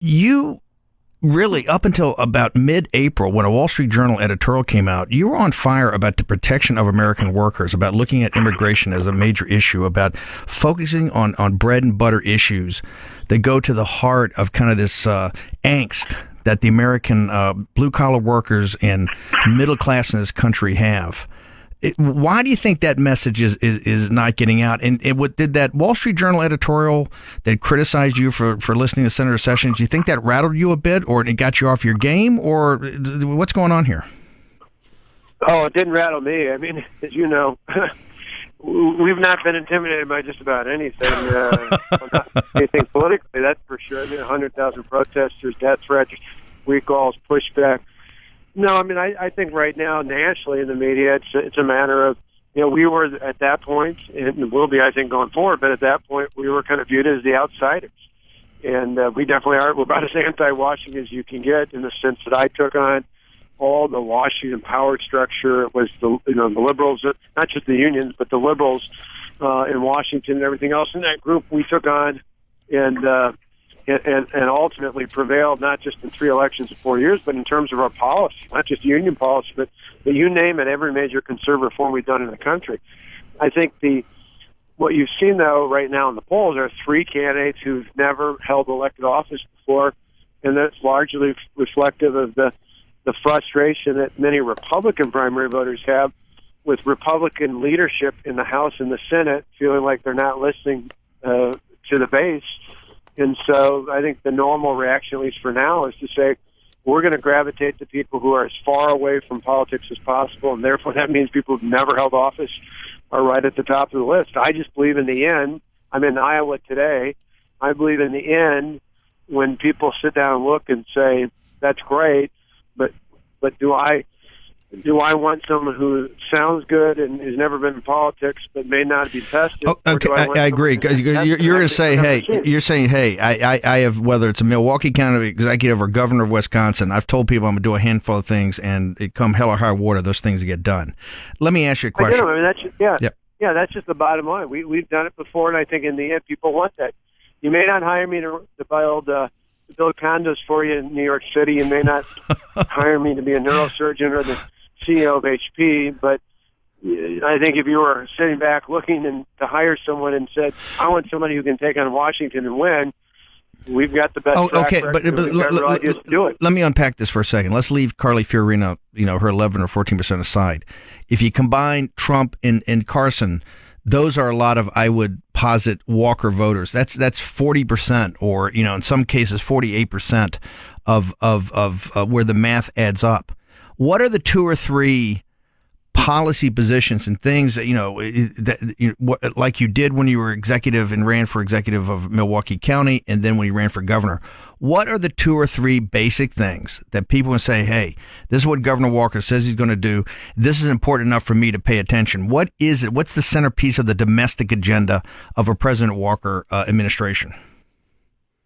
You really, up until about mid-April, when a Wall Street Journal editorial came out, you were on fire about the protection of American workers, about looking at immigration as a major issue, about focusing on bread and butter issues that go to the heart of kind of this angst that the American blue-collar workers and middle class in this country have. Why do you think that message is not getting out? And what did that Wall Street Journal editorial that criticized you for listening to Senator Sessions, do you think that rattled you a bit, or it got you off your game, or what's going on here? Oh, it didn't rattle me. I mean, as you know, we've not been intimidated by just about anything. Anything politically, that's for sure. I mean, 100,000 protesters, death threats, recalls, pushback. No, I mean, I think right now, nationally in the media, it's a matter of, we were at that point, and will be, I think, going forward, but at that point, we were kind of viewed as the outsiders. And we definitely are. We're about as anti-Washington as you can get, in the sense that I took on all the Washington power structure. It was the liberals, not just the unions, but the liberals in Washington and everything else in that group we took on, and ultimately prevailed, not just in 3 elections in 4 years, but in terms of our policy, not just union policy, but you name it, every major conservative reform we've done in the country. I think what you've seen, though, right now in the polls are 3 candidates who've never held elected office before, and that's largely reflective of the frustration that many Republican primary voters have with Republican leadership in the House and the Senate, feeling like they're not listening to the base. And so I think the normal reaction, at least for now, is to say we're going to gravitate to people who are as far away from politics as possible, and therefore that means people who've never held office are right at the top of the list. I just believe in the end, I'm in Iowa today, I believe in the end, when people sit down and look and say, that's great, but do I want someone who sounds good and has never been in politics but may not be tested? Oh, okay, I agree. You're going to say, I have, whether it's a Milwaukee County executive or governor of Wisconsin, I've told people I'm going to do a handful of things, and it come hell or high water, those things get done. Let me ask you a question. I mean, that's just the bottom line. We've done it before, and I think in the end people want that. You may not hire me to build condos for you in New York City. You may not hire me to be a neurosurgeon or the CEO of HP, but I think if you were sitting back looking to hire someone and said, I want somebody who can take on Washington and win, we've got the best track record. But do it. Let me unpack this for a second. Let's leave Carly Fiorina, her 11 or 14% aside. If you combine Trump and Carson, those are a lot of, I would posit, Walker voters. That's 40%, or in some cases 48% of where the math adds up. What are the 2 or 3 policy positions and things that like you did when you were executive and ran for executive of Milwaukee County, and then when you ran for governor? What are the 2 or 3 basic things that people would say, hey, this is what Governor Walker says he's going to do. This is important enough for me to pay attention. What is it? What's the centerpiece of the domestic agenda of a President Walker administration?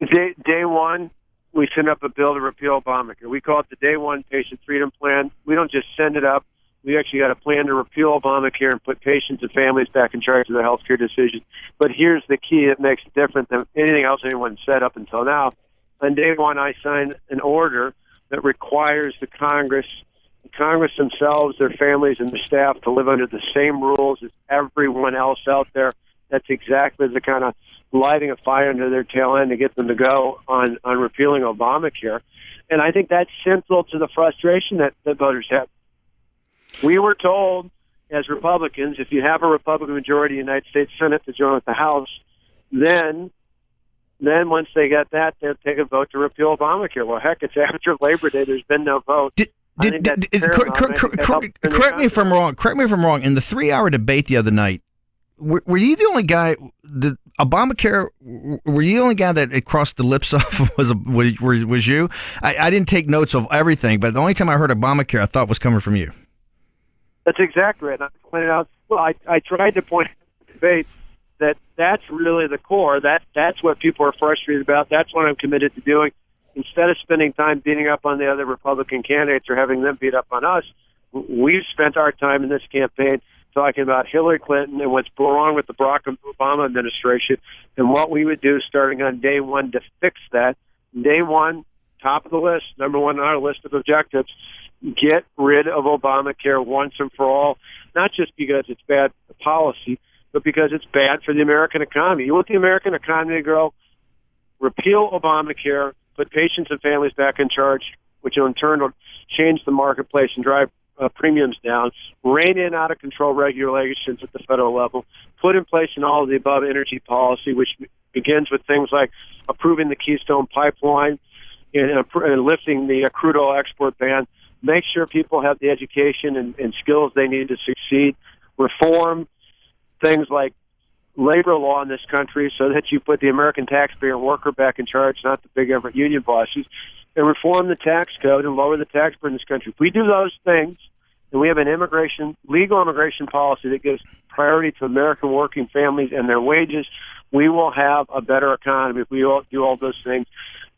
Day one, we sent up a bill to repeal Obamacare. We call it the Day One Patient Freedom Plan. We don't just send it up. We actually got a plan to repeal Obamacare and put patients and families back in charge of their health care decisions. But here's the key that makes it different than anything else anyone said up until now. On day one, I signed an order that requires the Congress themselves, their families, and their staff to live under the same rules as everyone else out there. That's exactly the kind of lighting a fire under their tail end to get them to go on repealing Obamacare. And I think that's central to the frustration that voters have. We were told as Republicans, if you have a Republican majority in the United States Senate to join with the House, then once they get that, they'll take a vote to repeal Obamacare. Well, heck, it's after Labor Day. There's been no vote. Correct me if I'm wrong. Correct me if I'm wrong. In the 3-hour debate the other night, were you the only guy? The Obamacare. Were you the only guy that it crossed the lips of? Was you? I didn't take notes of everything, but the only time I heard Obamacare, I thought was coming from you. That's exactly right. And I pointed out. Well, I tried to point out in the debate that's really the core. That's what people are frustrated about. That's what I'm committed to doing. Instead of spending time beating up on the other Republican candidates or having them beat up on us, we've spent our time in this campaign talking about Hillary Clinton and what's wrong with the Barack Obama administration and what we would do starting on day one to fix that. day one, top of the list, number one on our list of objectives, get rid of Obamacare once and for all, not just because it's bad policy, but because it's bad for the American economy. You want the American economy to grow? Repeal Obamacare, put patients and families back in charge, which in turn will change the marketplace and drive premiums down, rein in out-of-control regulations at the federal level, put in place in all of the above energy policy, which begins with things like approving the Keystone Pipeline and lifting the crude oil export ban, make sure people have the education and skills they need to succeed, reform things like labor law in this country so that you put the American taxpayer and worker back in charge, not the big government union bosses, and reform the tax code and lower the tax burden in this country. If we do those things, and we have an legal immigration policy that gives priority to American working families and their wages, we will have a better economy if we all do all those things.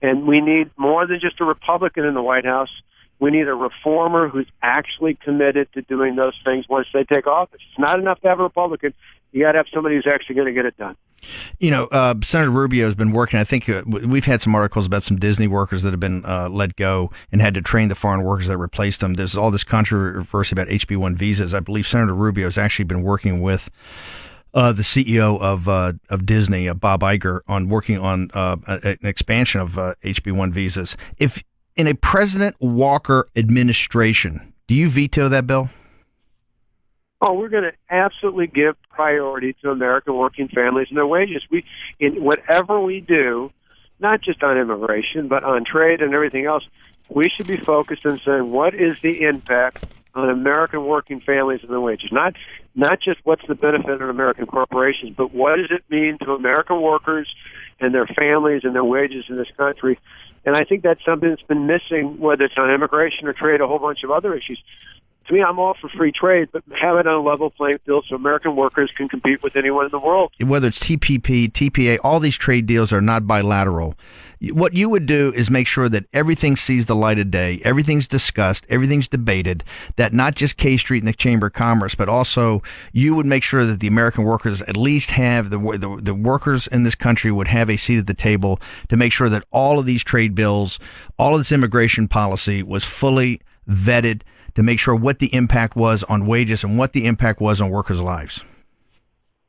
And we need more than just a Republican in the White House. We need a reformer who's actually committed to doing those things once they take office. It's not enough to have a Republican. You got to have somebody who's actually going to get it done. You know, Senator Rubio has been working. I think we've had some articles about some Disney workers that have been let go and had to train the foreign workers that replaced them. There's all this controversy about HB1 visas. I believe Senator Rubio has actually been working with the CEO of Disney, Bob Iger, on working on an expansion of HB1 visas. If in a President Walker administration, do you veto that bill? Oh, we're going to absolutely give priority to American working families and their wages. In whatever we do, not just on immigration, but on trade and everything else, we should be focused on saying what is the impact on American working families and their wages. Not just what's the benefit of American corporations, but what does it mean to American workers and their families and their wages in this country. And I think that's something that's been missing, whether it's on immigration or trade, a whole bunch of other issues. To me, I'm all for free trade, but have it on a level playing field so American workers can compete with anyone in the world. Whether it's TPP, TPA, all these trade deals are not bilateral. What you would do is make sure that everything sees the light of day, everything's discussed, everything's debated, that not just K Street and the Chamber of Commerce, but also you would make sure that the American workers at least have, the workers in this country would have a seat at the table to make sure that all of these trade bills, all of this immigration policy was fully vetted, to make sure what the impact was on wages and what the impact was on workers' lives.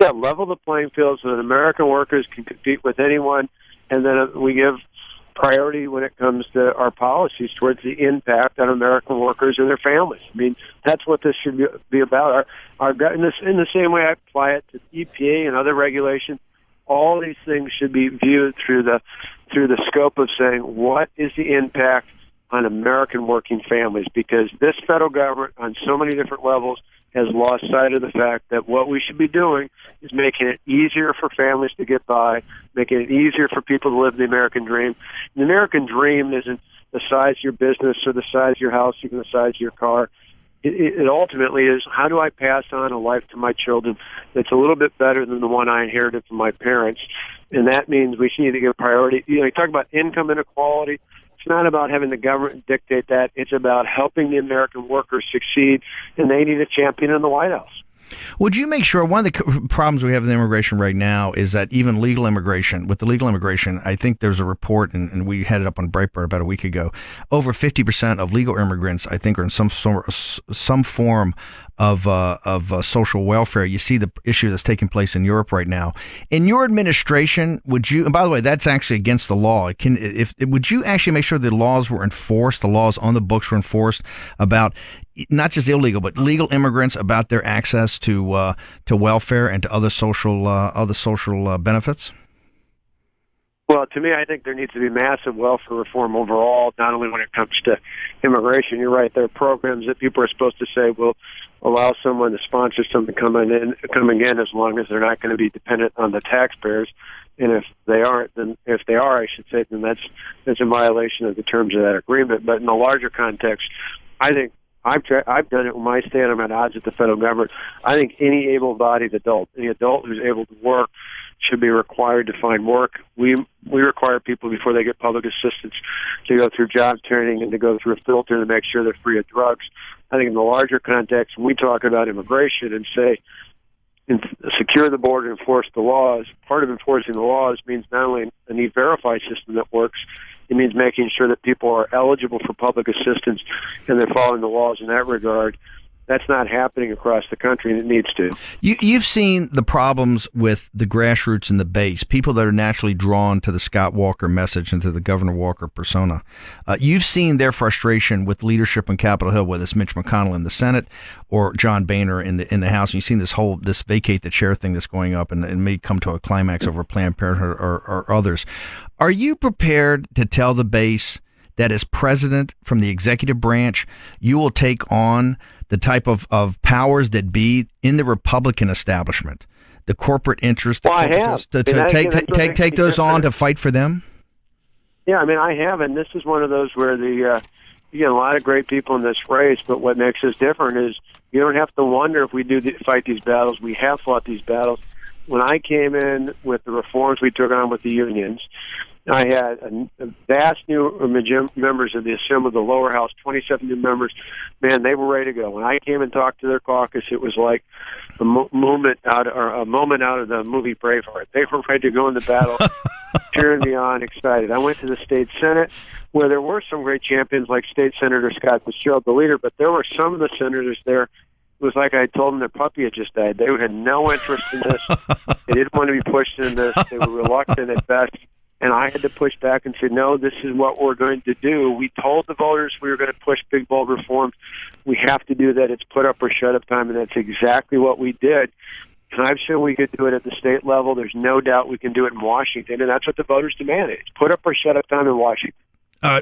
Yeah, level the playing field so that American workers can compete with anyone, and then we give priority when it comes to our policies towards the impact on American workers and their families. I mean, that's what this should be about. In the same way I apply it to EPA and other regulations, all these things should be viewed through the scope of saying what is the impact on American working families, because this federal government on so many different levels has lost sight of the fact that what we should be doing is making it easier for families to get by, making it easier for people to live the American dream. The American dream isn't the size of your business or the size of your house, even the size of your car. It ultimately is, how do I pass on a life to my children that's a little bit better than the one I inherited from my parents? And that means we need to give priority. You talk about income inequality. It's not about having the government dictate that. It's about helping the American workers succeed, and they need a champion in the White House. Would you make sure, one of the problems we have with immigration right now is that even legal immigration, I think there's a report, and we had it up on Breitbart about a week ago, over 50% of legal immigrants, I think, are in some form of social welfare. You see the issue that's taking place in Europe right now. In your administration, would you, and by the way, that's actually against the law. Would you actually make sure the laws were enforced, the laws on the books were enforced about not just illegal, but legal immigrants, about their access to welfare and to other social benefits? Well, to me, I think there needs to be massive welfare reform overall, not only when it comes to immigration. You're right, there are programs that people are supposed to say will allow someone to sponsor something coming in as long as they're not going to be dependent on the taxpayers. And if they are, I should say, then that's a violation of the terms of that agreement. But in the larger context, I think I've done it when I stand on odds at the federal government. I think any able-bodied adult, any adult who's able to work, should be required to find work. We require people before they get public assistance to go through job training and to go through a filter to make sure they're free of drugs. I think in the larger context, when we talk about immigration and say secure the border, enforce the laws, part of enforcing the laws means not only a need-verify system that works, It means making sure that people are eligible for public assistance and they're following the laws in that regard. That's not happening across the country, and it needs to. You've seen the problems with the grassroots and the base, people that are naturally drawn to the Scott Walker message and to the Governor Walker persona. You've seen their frustration with leadership on Capitol Hill, whether it's Mitch McConnell in the Senate or John Boehner in the House. And you've seen this vacate the chair thing that's going up and may come to a climax over Planned Parenthood or others. Are you prepared to tell the base that as president from the executive branch, you will take on the type of powers that be in the Republican establishment, the corporate interest, well, I have. Take those on to fight for them? Yeah, I mean, I have, and this is one of those where you get a lot of great people in this race, but what makes us different is you don't have to wonder if we do fight these battles. We have fought these battles. When I came in with the reforms we took on with the unions, I had a vast new members of the Assembly, the lower house, 27 new members. Man, they were ready to go. When I came and talked to their caucus, it was like a moment out of the movie Braveheart. They were ready to go in the battle, cheering me on, excited. I went to the state Senate, where there were some great champions like State Senator Scott Fitzgerald, the leader, but there were some of the senators there. It was like I told them their puppy had just died. They had no interest in this. They didn't want to be pushed into this. They were reluctant at best. And I had to push back and say, no, this is what we're going to do. We told the voters we were going to push big, bold reforms. We have to do that. It's put up or shut up time, and that's exactly what we did. And I've shown we could do it at the state level. There's no doubt we can do it in Washington, and that's what the voters demanded. It's put up or shut up time in Washington.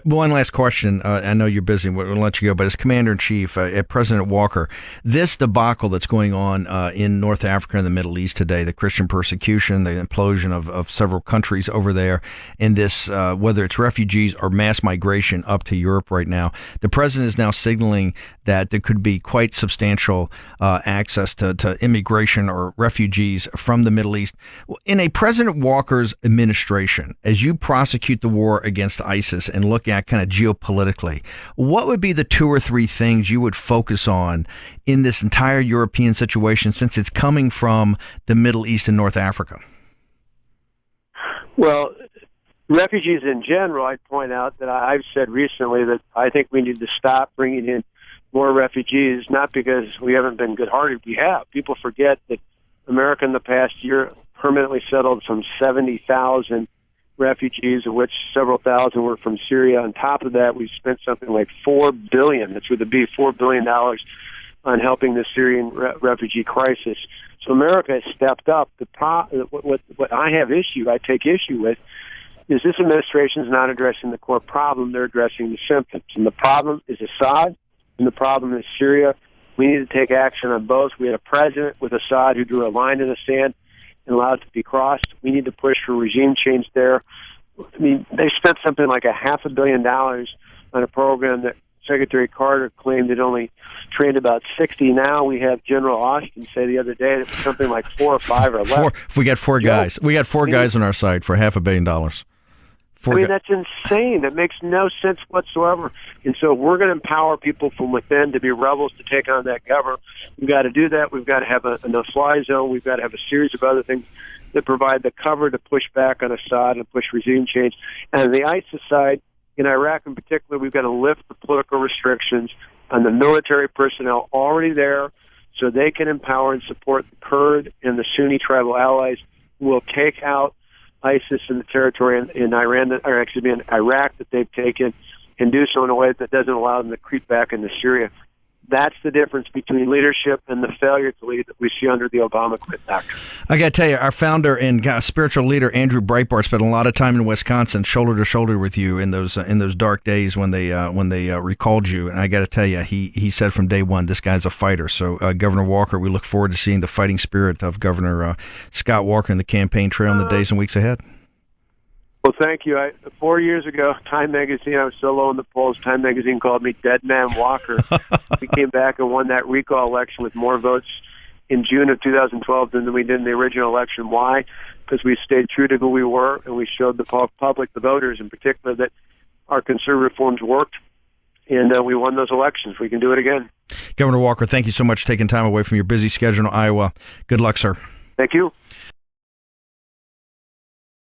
One last question. I know you're busy. We'll let you go. But as Commander-in-Chief, President Walker, this debacle that's going on in North Africa and the Middle East today, the Christian persecution, the implosion of several countries over there, and this, whether it's refugees or mass migration up to Europe right now, the president is now signaling that there could be quite substantial access to immigration or refugees from the Middle East. In a President Walker's administration, as you prosecute the war against ISIS and look at kind of geopolitically, what would be the 2 or 3 things you would focus on in this entire European situation, since it's coming from the Middle East and North Africa? Well, refugees in general, I'd point out that I've said recently that I think we need to stop bringing in more refugees, not because we haven't been good-hearted. We have. People forget that America in the past year permanently settled some 70,000 refugees, of which several thousand were from Syria. On top of that, we spent something like $4 billion, that's with a B, $4 billion on helping the Syrian refugee crisis. So America has stepped up. What I take issue with, is this administration is not addressing the core problem. They're addressing the symptoms. And the problem is Assad, and the problem is Syria. We need to take action on both. We had a president with Assad who drew a line in the sand and allowed it to be crossed. We need to push for regime change there. I mean, they spent something like $500 million on a program that Secretary Carter claimed it only trained about 60. Now we have General Austin say the other day that it was something like 4 or 5 or less. If we got 4 guys. We got 4 guys on our side for $500 million. That's insane. That makes no sense whatsoever. And so if we're going to empower people from within to be rebels to take on that government, we've got to do that. We've got to have a no-fly zone. We've got to have a series of other things that provide the cover to push back on Assad and push regime change. And on the ISIS side, in Iraq in particular, we've got to lift the political restrictions on the military personnel already there so they can empower and support the Kurd and the Sunni tribal allies who will take out ISIS in the territory in Iraq that they've taken, and do so in a way that doesn't allow them to creep back into Syria. That's the difference between leadership and the failure to lead that we see under the Obama quit doctrine. I got to tell you, our founder and spiritual leader, Andrew Breitbart, spent a lot of time in Wisconsin, shoulder to shoulder with you in those dark days when they recalled you. And I got to tell you, he said from day one, this guy's a fighter. So, Governor Walker, we look forward to seeing the fighting spirit of Governor Scott Walker in the campaign trail in the days and weeks ahead. Well, thank you. 4 years ago, Time Magazine, I was so low in the polls, Time Magazine called me Dead Man Walker. We came back and won that recall election with more votes in June of 2012 than we did in the original election. Why? Because we stayed true to who we were, and we showed the public, the voters in particular, that our conservative reforms worked, and we won those elections. We can do it again. Governor Walker, thank you so much for taking time away from your busy schedule in Iowa. Good luck, sir. Thank you.